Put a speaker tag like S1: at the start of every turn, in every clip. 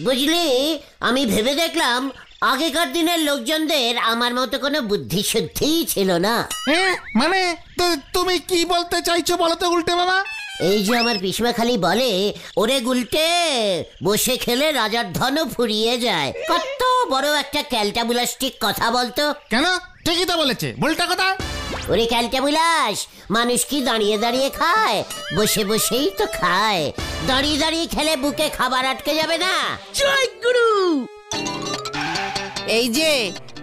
S1: বুঝলি, আমি ভেবে দেখলাম আগেকার দিনের লোকজনদের আমার মতো কোনো বুদ্ধি শুদ্ধিই ছিল না।
S2: মানে তুমি কি বলতে চাইছো বলো তো উল্টে বাবা?
S1: এই যে আমার পিসমা খালি বলে, ওরে গুলটে, বসে খেলে রাজার ধনও ফুরিয়ে যায়। কত বড় একটা ক্যালটাবুলাস্টিক কথা বলতো।
S2: কেন? ঠিকই তো বলেছে, ভুলটা কথা।
S1: ওরে ক্যালটাবুলাস, মানুষ কি দাঁড়িয়ে দাঁড়িয়ে খায়? বসে বসেই তো খায়। দাঁড়িয়ে দাঁড়িয়ে খেলে বুকে খাবার আটকে যাবে না?
S3: জয় গুরু।
S4: এই যে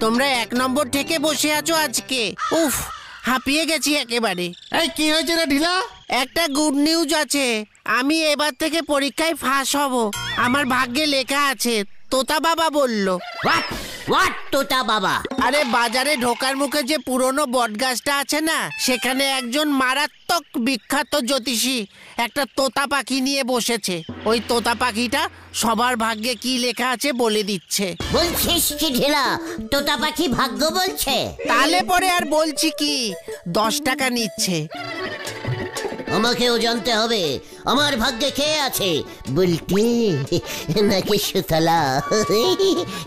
S4: তোমরা 1 নম্বর থেকে বসে আছো আজকে, উফ হাঁপিয়ে গেছি একেবারে।
S2: এই কি হয়েছে রে ঢিলা?
S4: একটা গুড নিউজ আছে, আমি এবার থেকে পরীক্ষায় ফাঁস হব। আমার ভাগ্যে লেখা আছে, তোতা বাবা বলল।
S1: হোয়াট তোতা বাবা?
S4: আরে বাজারে ঢোকার মুখে যে পুরনো বটগাছটা আছে না, সেখানে একজন মারাত্মক বিখ্যাত জ্যোতিষী একটা তোতা পাখি নিয়ে বসেছে। ওই তোতা পাখিটা সবার ভাগ্যে কি লেখা আছে বলে দিচ্ছে।
S1: বলছিস কি ঢেলা, তোতা পাখি ভাগ্য বলছে?
S4: তাহলে পরে আর বলছি কি, 10 টাকা নিচ্ছে।
S1: আমাকেও জানতে হবে আমার ভাগ্যে কে আছে, বুলটি নাকি সুতলা।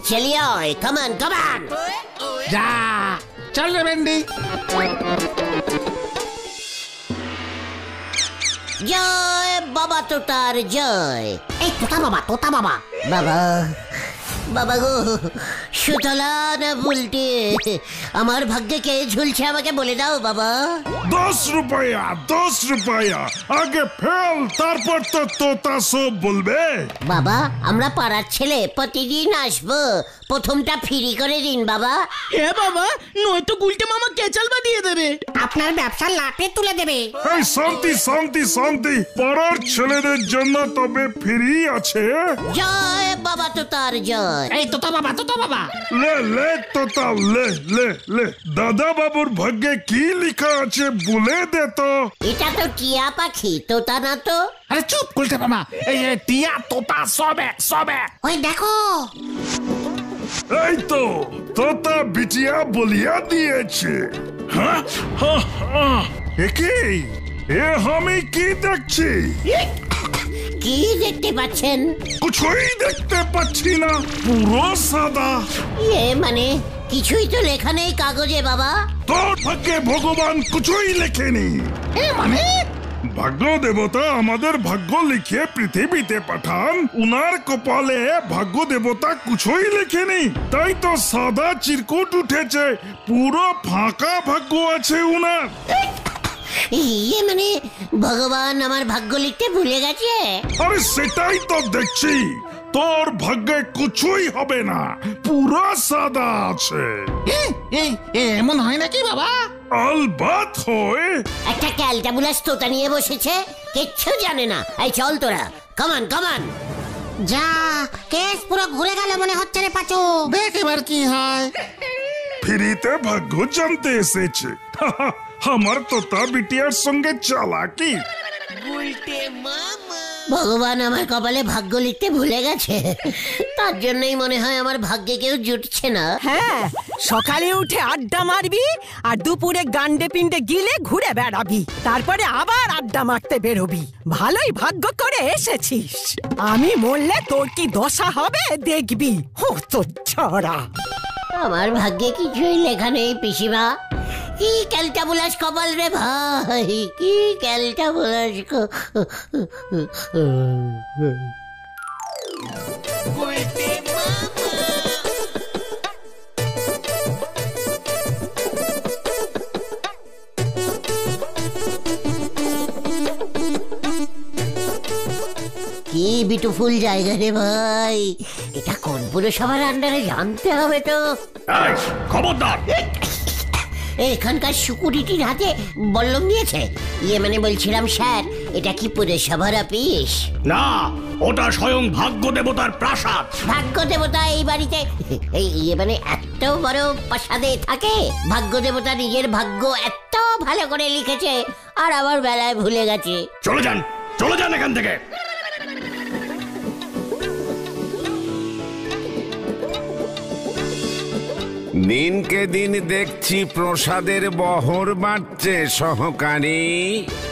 S1: চলিয়ে কামান কামান।
S2: যা চল রে ভেন্ডি।
S1: জয় বাবা তোতার জয়।
S3: এই তোতা বাবা, তোতা বাবা।
S1: বাবা বাবা গো, সুতলা না বুলটি, আমার ভাগ্যে কে ঝুলছে আমাকে বলে দাও বাবা।
S5: 10 रुपया 10 रुपया আগে ফেল, তারপর তো তোতা সব বলবে।
S1: বাবা, আমরা পাড়ার ছেলে, প্রতিদিন আসবো, প্রথমটা ফ্রি করে দিন বাবা।
S3: এ বাবা, নয়তো গুলটে মামা কেচালবা দিয়ে দেবে।
S6: আপনার ব্যবসা লাটে তুলে দেবে।
S5: এই শান্তি শান্তি শান্তি, পাড়ার ছেলেদের জন্য তবে ফ্রি আছে।
S1: জয় বাবা তোতার জয়।
S3: এই তোতা বাবা, তোতা বাবা।
S5: লে লে তোতা, লে লে লে। দাদা বাবুর ভাগ্যে কি লেখা আছে বলে দে তো।
S1: এটা তো টিয়া পাখি, তোতা না তো।
S2: আরে চুপ উল্টে বাবা, এই টিয়া তোতা সব এক সব এক।
S6: ওই দেখো,
S5: এই তো তোতা বিটিয়া বলিয়া দিয়েছে। হ্যাঁ হ্যাঁ হ্যাঁ, একই এ আমি কি দেখছি?
S1: কি দেখতে পাচ্ছেন?
S5: কিছুই দেখতে পাচ্ছি না, পুরো সাদা।
S1: মানে কিছুই তো লেখা নেই কাগজে বাবা।
S5: তোর ভাগ্যে ভগবান কিছুই লেখেনি।
S2: মানে
S5: ভাগ্য দেবতা আমাদের ভাগ্য লিখে পৃথিবীতে পাঠান, উনার কপালে ভাগ্য দেবতা কিছুই লেখেনি, তাই তো সাদা চিরকুট উঠেছে, পুরো ফাঁকা ভাগ্য আছে উনার।
S1: মানে ভগবান আমার ভাগ্য লিখতে ভুলে গেছে?
S5: আরে সেটাই তো দেখছি, তোর ভাগ্যে কিছুই হবে না, পুরো সাদা আছে।
S2: এই এমন হয় নাকি বাবা?
S5: আলবাত হয়।
S1: একটা ক্যালটাবুলাস তোতা নিয়ে বসেছে, কিচ্ছু জানে না। এই চল তোরা, কামান কামান।
S6: যা কেস পুরো ঘুরে গেল মনে হচ্ছে রে পাচু।
S2: দেখ এবার কি হয়।
S5: ফ্রিতে ভাগ্য জানতে এসেছে। আমার তোতা বিটিয়ার সঙ্গে চালাকি।
S1: ভগবান আমার কপালে ভাগ্য লিখতে ভুলে গেছে, তার জন্যই মনে হয় আমার ভাগ্যে কেউ জুটছে না।
S7: হ্যাঁ, সকালে উঠে আড্ডা মারবি আর দুপুরে গান্ডে পিন্ডে গিলে ঘুরে বেড়াবি, তারপরে আবার আড্ডা মারতে বেরোবি। ভালোই ভাগ্য করে এসেছিস। আমি মরলে তোর কি দশা হবে দেখবি। হো তো ছড়া।
S1: আমার ভাগ্যে কিছুই লেখা নেই পিসিমা। কি ক্যালটাবুলাস কপাল রে ভাই, কি ক্যালটাবুলাস। কি বিউটিফুল জায়গা রে ভাই, এটা কোন পুরসভার আন্ডারে জানতে হবে তো।
S5: খবরদার,
S1: এখানকার সিকিউরিটির হাতে বল্লম দিয়েছে। মানে বলছিলাম স্যার, এটা কি পুরসভার অফিস?
S8: না, ওটা স্বয়ং ভাগ্য দেবতার প্রাসাদ।
S1: ভাগ্য দেবতা এই বাড়িতে, মানে এত বড় প্রাসাদে থাকে? ভাগ্য দেবতা নিজের ভাগ্য এত ভালো করে লিখেছে, আর আবার বেলায় ভুলে গেছে।
S8: চলে যান এখান থেকে।
S9: দিনকে দিন দেখছি প্রসাদের বহর বাড়ছে সহকারী।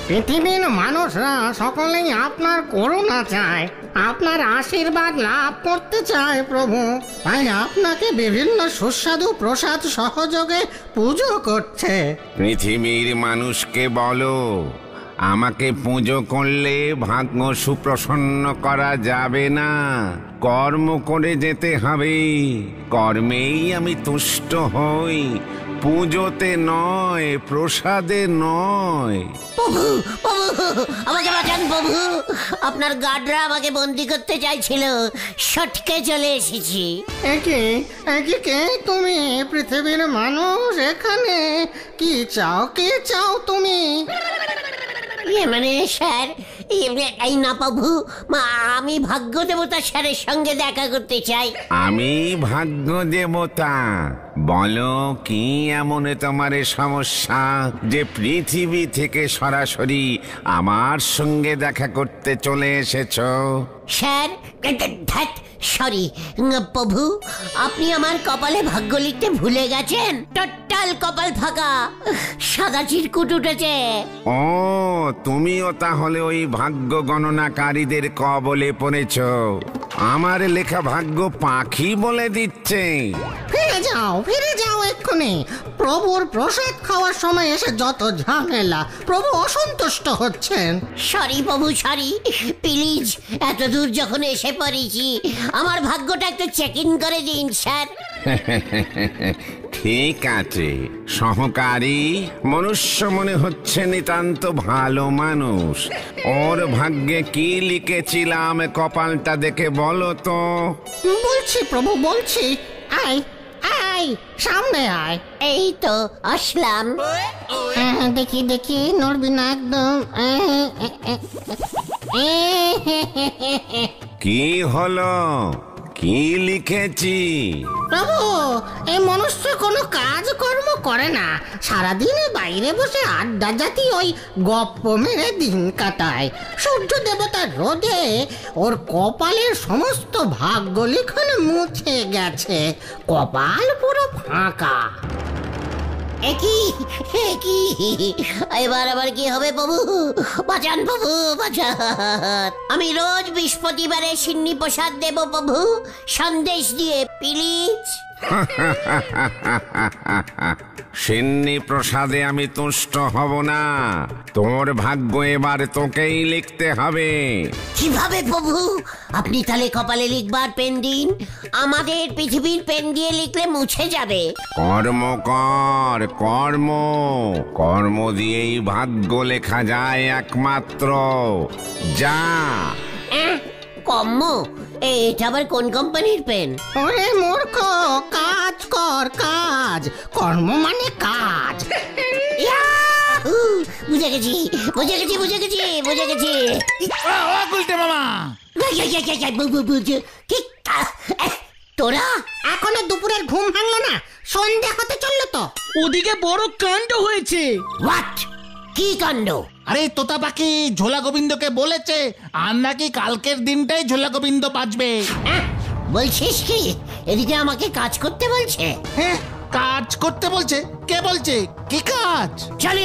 S6: পৃথিবীর মানুষরা সকলেই আপনার করুণা চায়, আপনার আশীর্বাদ লাভ করতে চায় প্রভু। তাই আপনাকে বিভিন্ন সুস্বাদু প্রসাদ সহযোগে পুজো করছে।
S9: পৃথিবীর মানুষকে বলো, আমাকে পুজো করলে ভাগ্য সুপ্রসন্ন করা যাবে না, কর্ম করে যেতে হবে। কর্মেই আমি তুষ্ট হই, পুজোতে নয়, প্রসাদে নয়।
S1: প্রভু প্রভু আমাকে বাঁচান প্রভু, আপনার গার্ডরা আমাকে বন্দি করতে চাইছিল, সটকে চলে এসেছি।
S6: একে কে তুমি? পৃথিবীর মানুষ এখানে কি চাও? কে চাও তুমি?
S1: মানে স্যার, এই না প্রভু, আমি ভাগ্য দেবতা স্যারের সঙ্গে দেখা করতে চাই।
S9: আমি ভাগ্য দেবতা? বলো কি এমন তোমার সমস্যা যে পৃথিবী থেকে সরাসরি আমার সঙ্গে দেখা করতে চলে এসেছো?
S1: স্যার, সরি প্রভু, আপনি আমার কপালে ভাগ্য লিখতে ভুলে গেছেন। টোটাল কপাল ফাঁকা, সাদা চিরকুট উঠেছে।
S9: ও, তুমিও তাহলে ওই ভাগ্য গণনাকারীদের কবলে পড়েছ। আমার লেখা ভাগ্য পাখি বলে দিচ্ছে।
S6: ফিরে যাও এক্ষুনি। প্রভুর প্রসাদ খাওয়ার সময় এসে যত ঝামেলা, প্রভু অসন্তুষ্ট হচ্ছেন।
S1: সরি প্রভু, সরি, প্লিজ। এত দূর যখন এসে পড়েছি, আমার ভাগ্যটা একটু চেক ইন করে দিন স্যার।
S9: ঠিক আছে সহকারী, মনুষ্য মনে হচ্ছে নিতান্ত ভালো মানুষ। ওর ভাগ্যে কি লিখেছিলাম কপালটা দেখে বলো তো।
S6: বলছি প্রভু, বলছি। আয় আয়, সামনে আয়।
S1: এই তো আসলাম।
S6: দেখি নড়বি না একদম।
S9: কি হলো? কি লিখেছি?
S6: প্রভু, এই মনুষ্য কোনো কাজ কর্ম করে না, সারাদিন বাইরে বসে আড্ডা জাতি ওই গপ্প মেরে দিন কাটায়। সূর্য দেবতার রোদে ওর কপালের সমস্ত ভাগ্য লিখন মুছে গেছে, কপাল পুরো ফাঁকা।
S1: এবার আবার কি হবে প্রভু? বাঁচান প্রভু, বাঁচান। আমি রোজ বৃহস্পতিবারে সিন্নি প্রসাদ দেব প্রভু, সন্দেশ দিয়ে, প্লিজ।
S9: সিন্নি প্রসাদে আমি তুষ্ট হব না। তোর ভাগ্য এবার তোকেই লিখতে হবে।
S1: কিভাবে প্রভু? আপনি তাহলে কপালে লিখবার পেন দিন, আমাদের পৃথিবীর পেন দিয়ে লিখলে মুছে যাবে।
S9: কর্ম কর, কর্ম কর্ম দিয়েই ভাগ্য লেখা যায় একমাত্র। যা।
S1: কর্ম? এটা আবার কোন কোম্পানির পেন?
S6: ওরে মূর্খ, কাজ কর, কাজ। কর্ম মানে কাজ।
S1: বুঝে গেছি।
S2: গুলটে মামা,
S1: তোরা
S6: এখনো দুপুরের ঘুম ভাঙলো না? সন্ধ্যা হতে চললো তো।
S3: ওদিকে বড় কাণ্ড হয়েছে।
S1: হোয়াট? কি কাণ্ড?
S2: আরে তোতা পাখি ঝোলা গোবিন্দকে বলেছে আর নাকি কালকের দিনটাই ঝোলা গোবিন্দ বাজবে।
S1: বলছিস কি? এদিকে আমাকে কাজ করতে বলছে?
S2: হ্যাঁ, কাজ করতে বলছে। কে বলছে? কি কাজ?
S1: চলে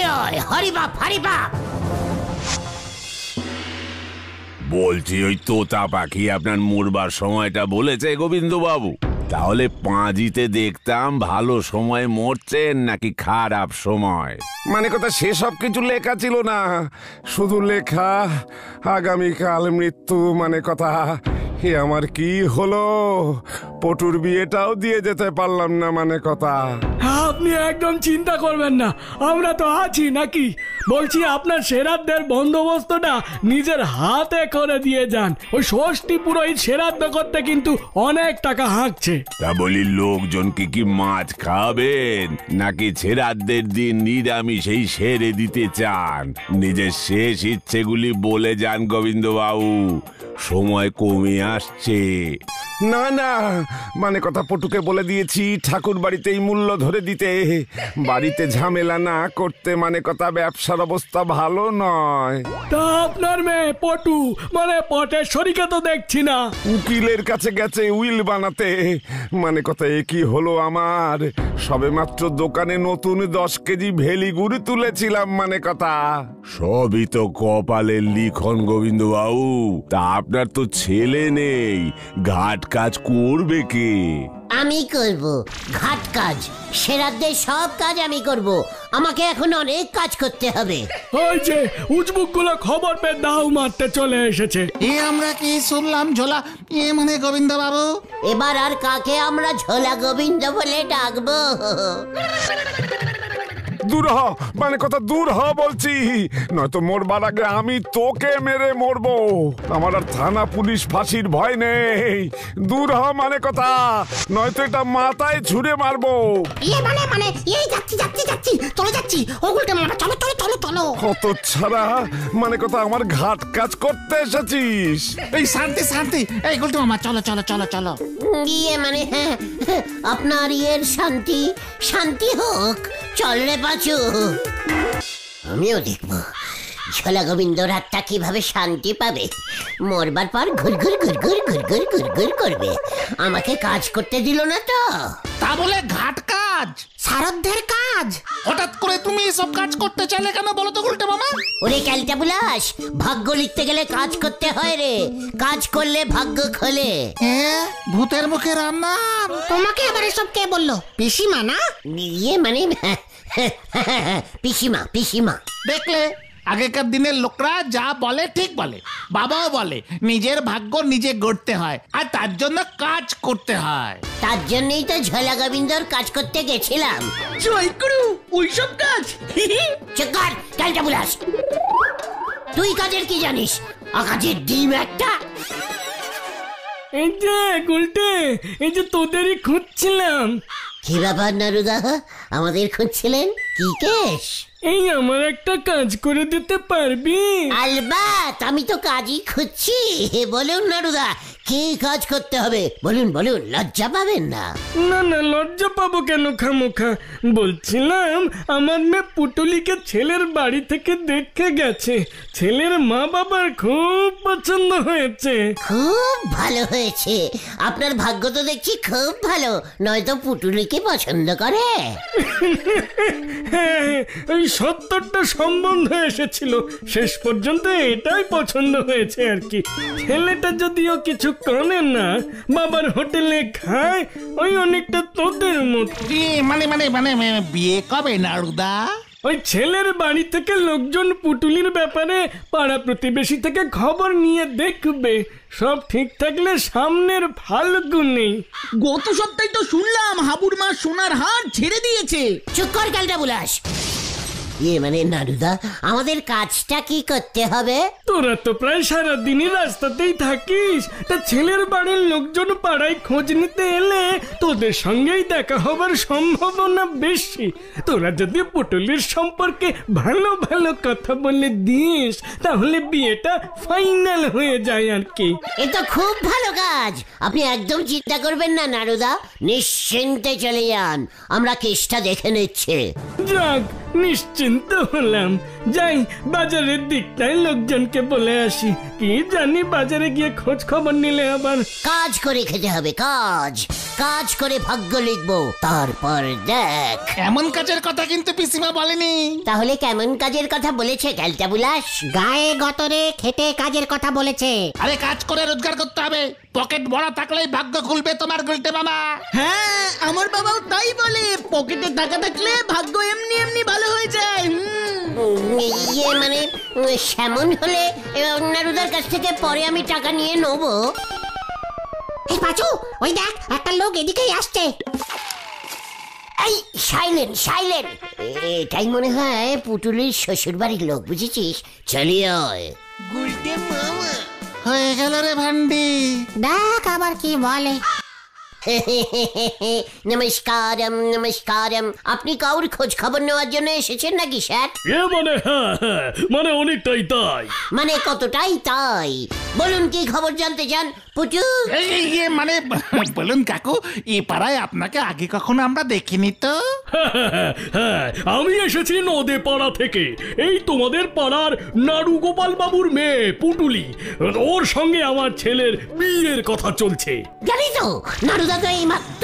S1: হরি বাপ, হরি বাপ।
S10: বলছি ওই তোতা পাখি আপনার মরবার সময়টা বলেছে গোবিন্দ বাবু? তাহলে পাঁজিতে দেখতাম ভালো সময় মরছেন নাকি খারাপ সময়।
S9: মানে কথা সেসব কিছু লেখা ছিল না, শুধু লেখা আগামীকাল মৃত্যু। মানে কথা হে আমার কি হলো, পটুর বিয়েটাও দিয়ে যেতে পারলাম না। মানে কথা
S11: আপনি একদম চিন্তা করবেন না, আমরা তো আছি নাকি। বলছি আপনার শ্রাদ্ধের বন্দোবস্তটা নিজের হাতে করে দিয়ে যান। ওই ষষ্ঠী পুরোহিত শ্রাদ্ধ করতে কিন্তু অনেক টাকা হাঁকছে।
S10: তা বলি লোকজনকে কি মাছ খাবেন নাকি শ্রাদ্ধের দিন নিরামিষেই সেরে দিতে চান? নিজের শেষ ইচ্ছেগুলি বলে যান গোবিন্দ বাবু, সময় কমে আসছে।
S9: না না, মানে কথা পটুকে বলে দিয়েছি ঠাকুর বাড়িতেই মূল্য ধরে দিতে, বাড়িতে ঝামেলা না করতে, মানে কথা ব্যবসার অবস্থা ভালো নয়।
S11: তা আপনার মেয়ে পটু মানে পটের শরীকে তো দেখছি না।
S9: উকিলের কাছে গেছে উইল বানাতে, মানে কথা এ কি হলো আমার, সবে মাত্র দোকানে নতুন 10 কেজি ভেলি গুড় তুলেছিলাম, মানে কথা।
S10: সবই তো কপালের লিখন গোবিন্দ বাবু। তা আপনার তো ছেলে নেই, ঘাট কাজ করবে কে?
S1: আমি করব ঘাট কাজ, সেরাদের সব কাজ আমি করব। আমাকে এখন অনেক কাজ করতে হবে।
S11: ওই যে উজবুক গুলো খবর পেয়ে দাও মারতে চলে এসেছে।
S2: আমরা কি শুনলাম ঝোলা মানে গোবিন্দ বাবু?
S1: এবার আর কাকে আমরা ঝোলা গোবিন্দ বলে ডাকবো?
S9: দূর হ, মানে কথা দূর হ বলছি, নয়তো মরবার আগে আমি তোকে মেরে মরবো। আমার আর থানা পুলিশ ফাঁসির ভয় নেই। দূর হ মানে কথা, নয়তো এটা মাথায় ছুঁড়ে মারবো।
S6: মানে এই যাচ্ছি চলে যাচ্ছি। ও গুলটে মামা চলো চলো চলো চলো।
S9: কত ছাড়া, মানে কথা আমার ঘাট কাজ করতে এসেছিস?
S2: এই শান্তি শান্তি, এই গুলটে মামা চলো চলো চলো চলো।
S1: মানে হ্যাঁ, আপনার ইয়ের শান্তি শান্তি হোক। চল রে পাঁচু, আমিও দেখবো ঝোলা গোবিন্দ রাতটা কিভাবে শান্তি পাবে। মরবার পর ঘুরঘুর ঘুরঘুর ঘুরঘুর ঘুরঘুর করবে। আমাকে কাজ করতে দিল না তো।
S2: তা বলে ঘাট কাজ,
S6: সারধ্যের কাজ।
S2: হঠাৎ করে তুমি এসব কাজ করতে চাইলে কেন বলো তো গুলটে মামা?
S1: ওরে ক্যালটা বুলাস, ভাগ্য লিখতে গেলে কাজ করতে হয় রে। কাজ করলে ভাগ্য খোলে।
S2: হ্যাঁ, ভূতের মুখে রান্না।
S6: তোমাকে আবার এসব কে বললো? পিসিমা না?
S1: মানে পিসিমা পিসিমা।
S2: দেখলে, আগেকার দিনের লোকরা যা বলে ঠিক বলে। বাবাও বলে নিজের ভাগ্য নিজে গড়তে হয়, আর তার জন্য কাজ করতে হয়।
S1: তার জন্যই তো ঝোলা গোবিন্দর কাজ করতে গেছিলাম।
S3: জয় গুরু, ওইসব কাজ।
S1: চকার ক্যালটা বুলাস, তুই কাজের কি জানিস? আকাশের ডিম একটা।
S11: এই যে গুলটে, এই যে তোদেরই খুঁজছিলাম।
S1: কি ব্যাপার নারুদা, আমাদের খুঁজছিলেন? কি কেস?
S11: এই আমার একটা কাজ করে দিতে পারবি?
S1: আলবাত, আমি তো কাজই খুঁজছি। বলুন নারুদা, কি কাজ করতে হবে বলুন বলুন, লজ্জা পাবেন না।
S11: না না, লজ্জা পাবো কেন খামোখা? বলছিলাম আমার মেয়ে পুটুলিকে ছেলের বাড়ি থেকে দেখে গেছে। ছেলের মা বাবার খুব পছন্দ হয়েছে।
S1: খুব ভালো হয়েছে। আপনার ভাগ্য তো দেখছি খুব ভালো, নয়তো পুটুলিকে পছন্দ করে।
S11: হ্যাঁ, ওই 70টা সম্বন্ধ এসেছিল, শেষ পর্যন্ত এটাই পছন্দ হয়েছে আর কি। ছেলেটা যদিও কিছু করে না, বাবার হোটেলে খায়, ওই অনেকটা তোদের মতো।
S2: মানে মানে মানে বিয়ে কবে নারুদা?
S11: ওই ছেলের বাড়ি থেকে লোকজন পুটুলির ব্যাপারে পাড়া প্রতিবেশী থেকে খবর নিয়ে দেখবে। সব ঠিক থাকলে সামনের ফাল্গুনেই।
S3: গত সপ্তাহে তো শুনলাম হাবুর মা সোনার হার ছেড়ে দিয়েছে।
S1: চুপ কর ক্যালটা বুলাস। মানে নারুদা, আমাদের কাজটা কি করতে হবে?
S11: তোরা তো প্রায় সারাদিনই রাস্তাতেই থাকিস, তা ছেলের বাড়ির লোকজন পাড়ায় খোঁজ নিতে এলে তোদের সঙ্গেই দেখা হবার সম্ভাবনা বেশি। তোরা যদি পুটুলির সম্পর্কে ভালো ভালো কথা বলে দিস, তাহলে বিয়েটা ফাইনাল হয়ে যায় আর কি।
S1: এ তো খুব ভালো কাজ। আপনি একদম চিন্তা করবেন না নারুদা, নিশ্চিন্তে চলে যান, আমরা কেসটা দেখে নিচ্ছে।
S11: যাক, নিশ্চিন্ত হলাম। যাই বাজারের দিকটায় লোকজনকে বলে আসি। কি জানি বাজারে গিয়ে খোঁজ খবর নিলে আবার।
S1: কাজ করে খেতে হবে, কাজ কাজ করে ভাগ্য লিখবো, তারপর দেখ।
S2: এমন কাজের কথা কিন্তু পিসিমা বলেনি।
S1: তাহলে কেমন কাজের কথা বলেছে ক্যালটা বুলাস?
S6: গায়ে গতরে খেটে কাজের কথা বলেছে।
S2: আরে কাজ করে রোজগার করতে হবে, পকেট বড় থাকলেই ভাগ্য খুলবে তোমার গুলটে মামা।
S3: হ্যাঁ, আমার বাবাও তাই বলে, পকেটে টাকা থাকলে ভাগ্য এমনি এমনি ভালো হয়ে যায়।
S1: মানে সেমন হলে নারুদার কাছ থেকে পরে আমি টাকা নিয়ে নেবো।
S6: এই পাঁচু, ওই দেখ একটা লোক এদিকেই আসছে।
S1: এই সাইলেন্ট সাইলেন্ট, এটাই মনে হয় পুটুলির শ্বশুর বাড়ির লোক, বুঝেছিস? চলিয়ে
S2: হয়ে গেল রে ভান্ডি।
S6: দেখ আবার কি বলে।
S1: নমস্কারম নমস্কারম। আপনি কাউর খোঁজ খবর নেওয়ার জন্য এসেছেন নাকি স্যার?
S8: মানে হ্যাঁ, মানে অনেকটাই তাই।
S1: মানে কতটাই তাই? বলুন কি খবর জানতে চান পুচু?
S2: মানে বলুন কাকু, এ পাড়ায় আপনাকে আগে কখনো আমরা দেখিনি তো।
S8: হ্যাঁ, আমি এসেছি নদে পাড়া থেকে। এই তোমাদের পাড়ার নাড়ু গোপাল বাবুর মেয়ে পুটুলি, ওর সঙ্গে আমার ছেলের বিয়ের কথা চলছে।
S1: জানি তো, নাড়ুদা তো এই মাত্র।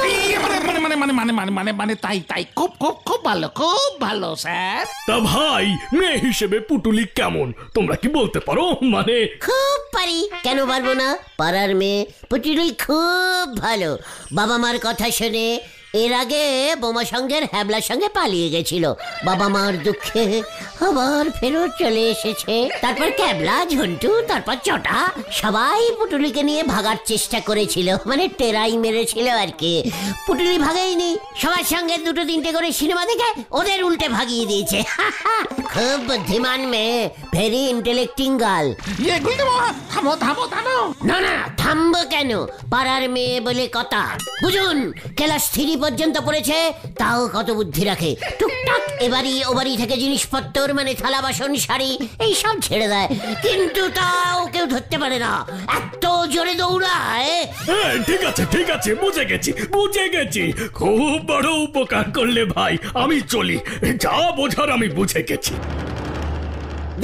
S2: মানে তাই তাই, খুব খুব খুব ভালো, খুব ভালো স্যার।
S8: তা ভাই, মেয়ে হিসেবে পুটুলি কেমন তোমরা কি বলতে পারো? মানে
S1: খুব পারি, কেন পারবো না? পাড়ার মেয়ে পুটুলি খুব ভালো। বাবা মার কথা শুনে এর আগে বোমা সঙ্গের হ্যাবলার সঙ্গে পালিয়ে গেছিল। বাবা মার দুঃখে আবার ফেরত চলে এসেছে। তারপর ক্যাবলা, ঝন্টু, তারপর চটা, সবাই পুটুলিকে নিয়ে ভাগার চেষ্টা করেছিল, মানে টেরাই মেরেছিল আর কি। পুটুলি ভাগেইনি, সবার সঙ্গে দুটো তিনটে করে সিনেমা দেখে ওদের উল্টে ভাগিয়ে দিয়েছে। খুব বুদ্ধিমান মেয়ে, ভেরি ইন্টেলেক্টিং গার্ল।
S2: থামো থামো থামো।
S1: না না, থামবো কেন? পাড়ার মেয়ে বলে কথা। বুঝুন, ক্লাস 3 পর্যন্ত পড়েছে, তাও কত বুদ্ধি রাখে। টুকটাক এবারই ওবারই থেকে জিনিসপত্র, মানে থালা বাসন শাড়ি এই সব ছেড়ে দেয়, কিন্তু তাও কেউ ধরতে পারে না, এত জোরে দৌড়ায়।
S8: ঠিক আছে ঠিক আছে, বুঝে গেছি। খুব বড় উপকার করলে ভাই, আমি চলি। যা বোঝার আমি বুঝে গেছি।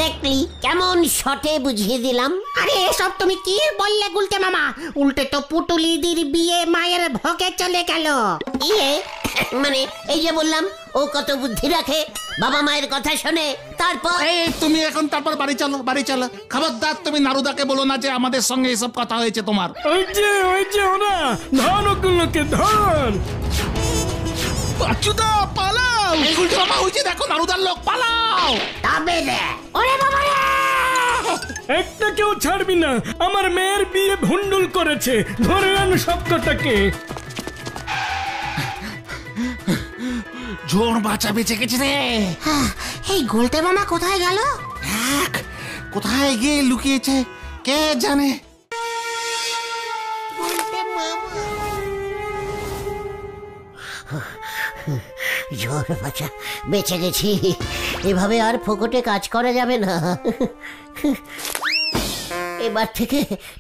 S1: দেখলি কেমন শটে বুঝিয়ে দিলাম।
S6: আরে এসব তুমি কি বললে গুলটে মামা? উল্টে তো পুটুলিদির বিয়ে মায়ের ভোগে চলে গেল।
S1: মানে এই যে বললাম, ও কত বুদ্ধি রাখে, বাবা মায়ের কথা শোনে। তারপর
S2: তুমি এখন তারপর বাড়ি চলো। খবরদার তুমি নারুদাকে বলো না যে আমাদের সঙ্গে এসব কথা হয়েছে তোমার।
S11: ওই যে ওরা ধান, ওগুলোকে ধান।
S2: পাচুদা পালাও! গুলটে মামা, ওই যে দেখো নারুদার লোক, পালাও!
S1: তবে রে, ওরে বাবা রে!
S11: একটা কেউ ছাড়বি না, আমার মেয়ের বিয়ে ভুন্ডুল করেছে। ধরে আন সব কটাকে।
S2: জোর বাঁচা বেঁচে গেছে রে।
S6: এই গুলটে মামা কোথায় গেল?
S2: কোথায় গিয়ে লুকিয়েছে কে জানে।
S1: জোর বাঁচা বেঁচে গেছি। এভাবে আর ফোকটে কাজ করা যাবে না। এবার থেকে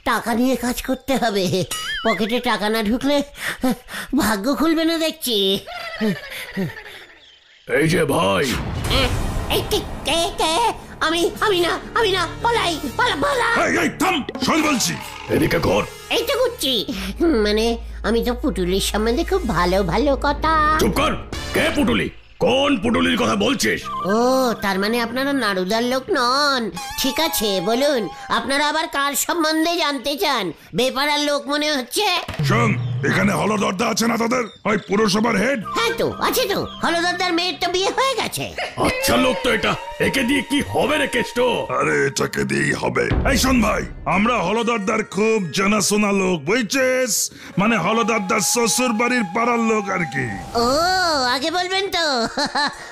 S1: টাকা নিয়ে কাজ করতে হবে। পকেটে টাকা না ঢুকলে ভাগ্য খুলবে না দেখছি।
S8: এই যে ভাই,
S1: আমি না, পালাই।
S5: থাম, বলছি
S8: এদিকে কর।
S1: এই তো করছি, মানে আমি তো পুটুলির সম্বন্ধে খুব ভালো ভালো কথা।
S8: চুপ কর। কে পুটুলি? কোন পুটুলির কথা বলছিস?
S1: ও, তার মানে আপনারা নাড়ুদার লোক নন। ঠিক আছে, বলুন আপনারা আবার কার সম্বন্ধে জানতে চান? বেপাড়ার লোক মনে হচ্ছে।
S5: শোন, এখানে হলদরদা আছে না তোদের? ওই পুরসভার হেড।
S1: হ্যাঁ তো আছে তো, হলদরদার মেয়ের তো বিয়ে হয়ে গেছে।
S8: আচ্ছা লোক তো এটা, একে দিয়ে কি হবে রে কেষ্ট?
S5: আরে এটাকে দিয়েই হবে। এই শোন ভাই, আমরা হলদরদার খুব জানাশোনা লোক, বুঝছিস? মানে হলদরদার শ্বশুর বাড়ির পাড়ার লোক আর কি।
S1: ও, আগে বলবেন তো।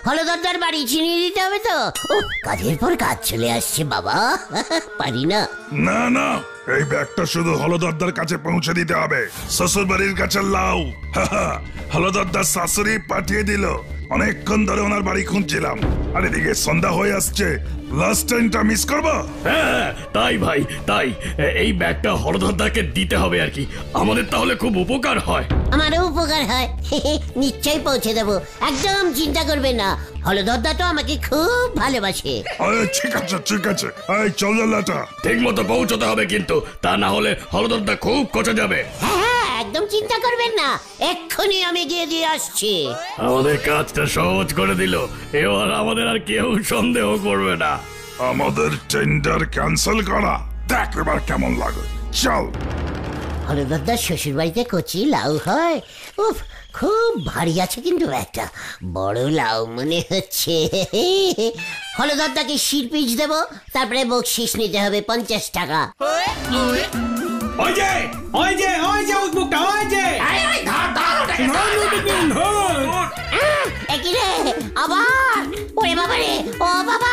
S1: হলদরদার বাড়ি চিনিয়ে দিতে হবে তো। ও, কাজের পর কাজ চলে আসছে বাবা। পারি না।
S5: না, এই ব্যাগটা শুধু হলদরদার কাছে পৌঁছে দিতে হবে। শ্বশুর বাড়ির কাছে লাউ। হলদরদার শাশুড়ি পাঠিয়ে দিল। অনেকক্ষণ ধরে ওনার বাড়ি খুঁজছিলাম, আর এদিকে সন্ধ্যা হয়ে আসছে। লাস্ট টাইমটা মিস করবো?
S8: হ্যাঁ তাই ভাই, তাই এই ব্যাগটা হলদরদাকে দিতে হবে আর কি। আমাদের তাহলে খুব উপকার হয়।
S1: আমারও উপকার হয়। নিশ্চয়ই পৌঁছে দেবো, একদম চিন্তা করবে না। হলদরদা তো আমাকে খুব ভালোবাসে।
S5: ঠিক আছে, এই চল লাটা।
S8: ঠিক মতো পৌঁছতে হবে কিন্তু, তা না হলে হলদরদা খুব কচে যাবে।
S1: হ্যাঁ, একদম চিন্তা করবেন না, এক্ষুনি আমি গিয়ে দিয়ে আসছি।
S8: আমাদের কাজটা সহজ করে দিল, এবার আমাদের আর কেউ সন্দেহ করবে না।
S5: আমাদের টেন্ডার ক্যান্সেল করা, দেখ এবার কেমন লাগে। চল।
S1: হলদরদার শ্বশুর বাড়িতে কচি লাউ হয়। উফ, খুব ভারী আছে কিন্তু একটা বড় লাউ মনে হচ্ছে। হলদরদাকে শিরপিচ দেবো, তারপরে বকশিস নিতে হবে 50 টাকা। একই রে, আবার ওরে বাবা রে, ও বাবা।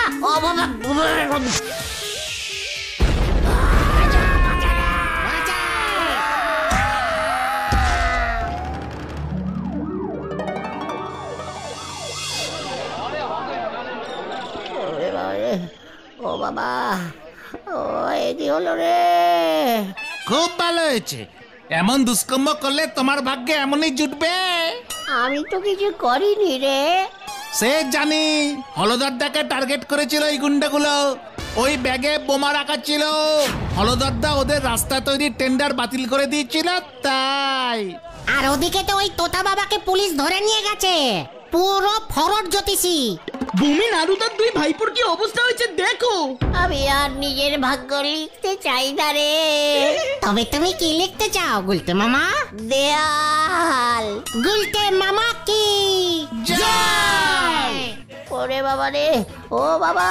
S1: বাবা, ও এ কি হলো রে?
S2: খুব ভালো হয়েছে। এমন দুষ্কর্ম করলে তোমার ভাগ্যে এমনই জুটবে।
S1: আমি তো কিছু করিনি রে।
S2: সে জানি, হলদরদাকে টার্গেট করেছিল এই গুন্ডাগুলো। ওই ব্যাগে বোমা রাখা ছিল। হলদরদা ওদের রাস্তা তৈরির টেন্ডার বাতিল করে দিয়েছিল তাই।
S6: আর ওদিকে তো ওই তোতা বাবাকে পুলিশ ধরে নিয়ে গেছে, পুরো ফরড জ্যোতিষী।
S3: ভূমি নারুদার দুই ভাইপোর কি অবস্থা হয়েছে দেখো।
S1: আমি আর নিজের ভাগ্য লিখতে চাই না রে।
S6: তবে তুমি কি লিখতে চাও গুলতে মামা?
S1: দেয়াল।
S6: গুলতে মামা কি
S1: জয়। ওরে বাবা রে, ও বাবা।